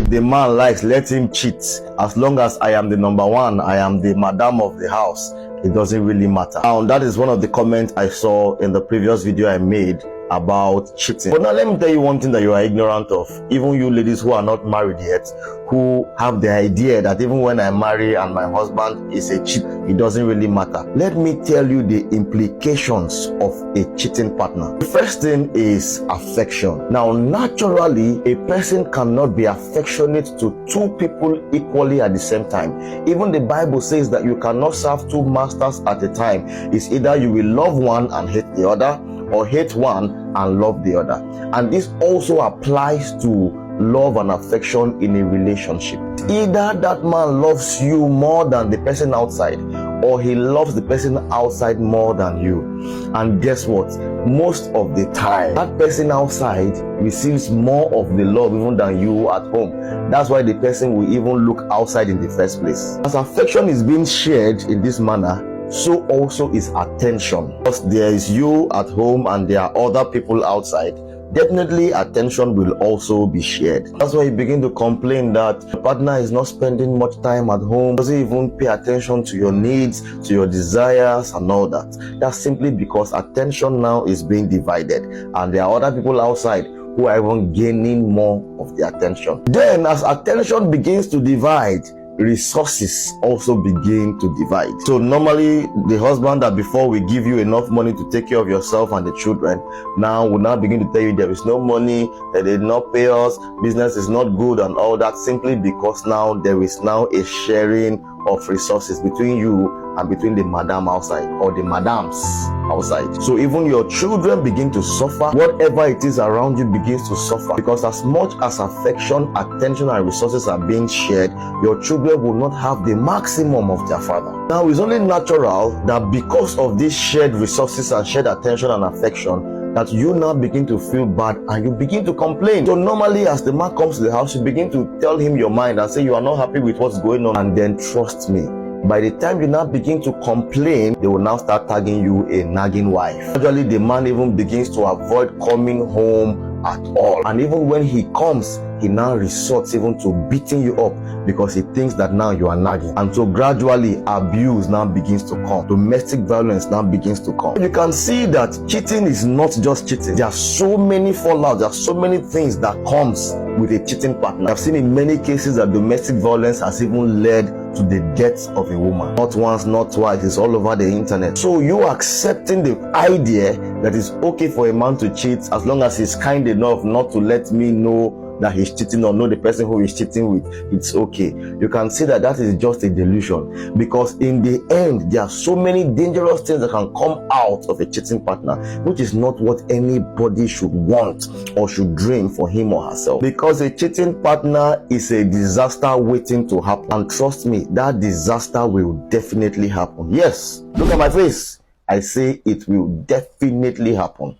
If the man likes, let him cheat. As long as I am the number one, I am the madam of the house, it doesn't really matter. Now, that is one of the comments I saw in the previous video I made about cheating. But now let me tell you one thing that you are ignorant of. Even you ladies who are not married yet, who have the idea that even when I marry and my husband is a cheat, it doesn't really matter. Let me tell you the implications of a cheating partner. The first thing is affection. Now, naturally, a person cannot be affectionate to two people equally at the same time. Even the Bible says that you cannot serve two masters at a time. It's either you will love one and hate the other, or hate one and love the other. And this also applies to love and affection in a relationship. Either that man loves you more than the person outside, or he loves the person outside more than you. And guess what? Most of the time, that person outside receives more of the love even than you at home. That's why the person will even look outside in the first place. As affection is being shared in this manner, so also is attention. Because there is you at home and there are other people outside, definitely attention will also be shared. That's why you begin to complain that your partner is not spending much time at home, doesn't even pay attention to your needs, to your desires and all that. That's simply because attention now is being divided, and there are other people outside who are even gaining more of the attention. Then as attention begins to divide, resources also begin to divide. So normally the husband that before we give you enough money to take care of yourself and the children, now will now begin to tell you there is no money, they did not pay us, business is not good and all that, simply because now there is now a sharing of resources between you and between the madam outside, or the madams outside. So even your children begin to suffer. Whatever it is around you begins to suffer, because as much as affection, attention and resources are being shared, your children will not have the maximum of their father. Now it's only natural that because of these shared resources and shared attention and affection, that you now begin to feel bad and you begin to complain. So normally as the man comes to the house, you begin to tell him your mind and say you are not happy with what's going on. And then trust me, by the time you now begin to complain, they will now start tagging you a nagging wife. Gradually the man even begins to avoid coming home at all. And even when he comes, he now resorts even to beating you up because he thinks that now you are nagging. And so gradually abuse now begins to come. Domestic violence now begins to come. You can see that cheating is not just cheating. There are so many fallouts, there are so many things that comes with a cheating partner. I've seen in many cases that domestic violence has even led to the death of a woman. Not once, not twice, it's all over the internet. So you accepting the idea that it's okay for a man to cheat as long as he's kind enough not to let me know that he's cheating or know the person who he's cheating with, it's okay. You can see that that is just a delusion, because in the end there are so many dangerous things that can come out of a cheating partner, which is not what anybody should want or should dream for him or herself. Because a cheating partner is a disaster waiting to happen, and trust me, that disaster will definitely happen. Yes, look at my face, I say it will definitely happen.